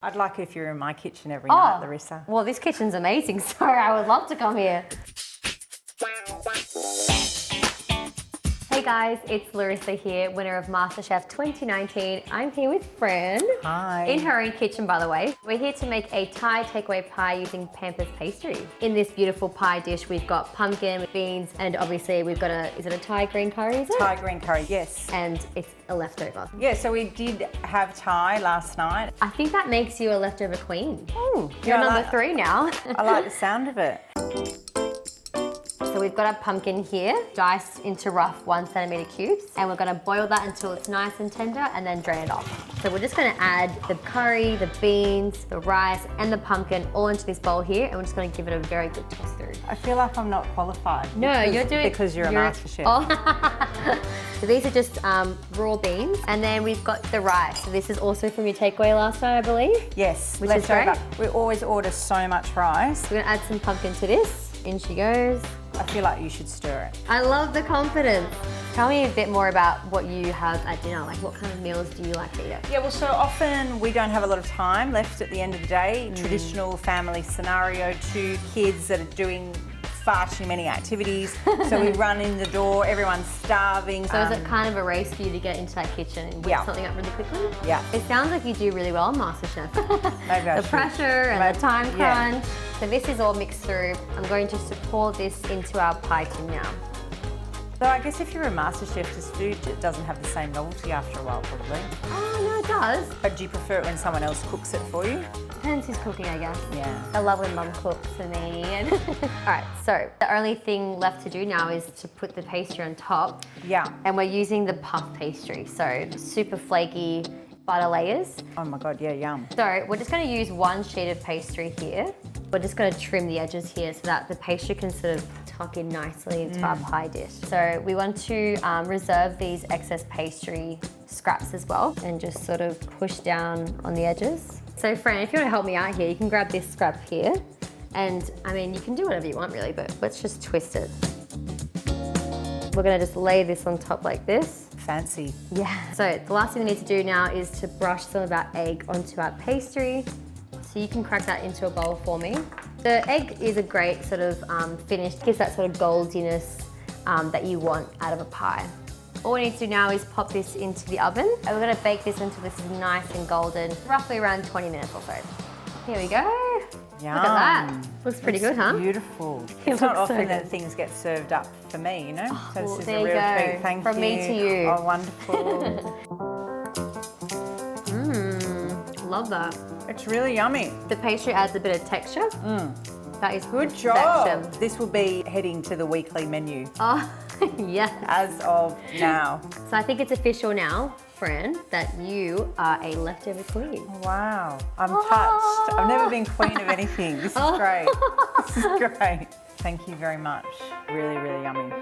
I'd like it if you're in my kitchen every night, Larissa. Well, this kitchen's amazing, so I would love to come here. Hey guys, it's Larissa here, winner of Masterchef 2019. I'm here with Fran. Hi. In her own kitchen, by the way. We're here to make a Thai takeaway pie using Pampas Pastry. In this beautiful pie dish, we've got pumpkin, beans, and obviously we've got is it a Thai green curry, is it? Thai green curry, yes. And it's a leftover. Yeah, so we did have Thai last night. I think that makes you a leftover queen. Oh, You're number 3 now. I like the sound of it. So we've got our pumpkin here, diced into rough 1 centimeter cubes, and we're gonna boil that until it's nice and tender and then drain it off. So we're just gonna add the curry, the beans, the rice, and the pumpkin all into this bowl here, and we're just gonna give it a very good toss through. I feel like I'm not qualified. No, you're doing... Because you're a Masterchef. Oh. So these are just raw beans, and then we've got the rice. So this is also from your takeaway last night, I believe? Yes, which is great. We always order so much rice. We're gonna add some pumpkin to this. In she goes. I feel like you should stir it. I love the confidence. Tell me a bit more about what you have at dinner. Like, what kind of meals do you like to eat? Yeah, well, so often we don't have a lot of time left at the end of the day. Traditional family scenario, 2 kids that are doing far too many activities. So we run in the door, everyone's starving. So is it kind of a race for you to get into that kitchen and whip something up really quickly? Yeah. It sounds like you do really well on Masterchef. Maybe I the should. pressure and the time Yeah. crunch. So this is all mixed through. I'm going just to pour this into our pie tin now. So I guess if you're a Masterchef, this food it doesn't have the same novelty after a while, probably. Oh, no, it does. But do you prefer it when someone else cooks it for you? Depends who's cooking, I guess. Yeah. I love when Mum cooks for me. All right, so the only thing left to do now is to put the pastry on top. Yeah. And we're using the puff pastry, so super flaky butter layers. Oh my God, yeah, yum. So we're just gonna use 1 sheet of pastry here. We're just gonna trim the edges here so that the pastry can sort of tuck in nicely into our pie dish. So we want to reserve these excess pastry scraps as well and just sort of push down on the edges. So Fran, if you wanna help me out here, you can grab this scrap here. And I mean, you can do whatever you want really, but let's just twist it. We're gonna just lay this on top like this. Fancy. Yeah. So the last thing we need to do now is to brush some of our egg onto our pastry. So you can crack that into a bowl for me. The egg is a great sort of finish, gives that sort of goldiness that you want out of a pie. All we need to do now is pop this into the oven, and we're gonna bake this until this is nice and golden, roughly around 20 minutes or so. Here we go. Yum. Look at that. Looks pretty good, huh? Beautiful. It It's not looks so often good. that things get served up for me, you know? Oh, So well, this is there a you real go. treat. Thank From you. me to you. Oh, wonderful. Love that. It's really yummy. The pastry adds a bit of texture. That is Good job. perfection. This will be heading to the weekly menu Oh, yes. as of now. So I think it's official now, Fran, that you are a leftover queen. Wow, I'm touched. I've never been queen of anything. This is great. This is great. Thank you very much. Really, really yummy.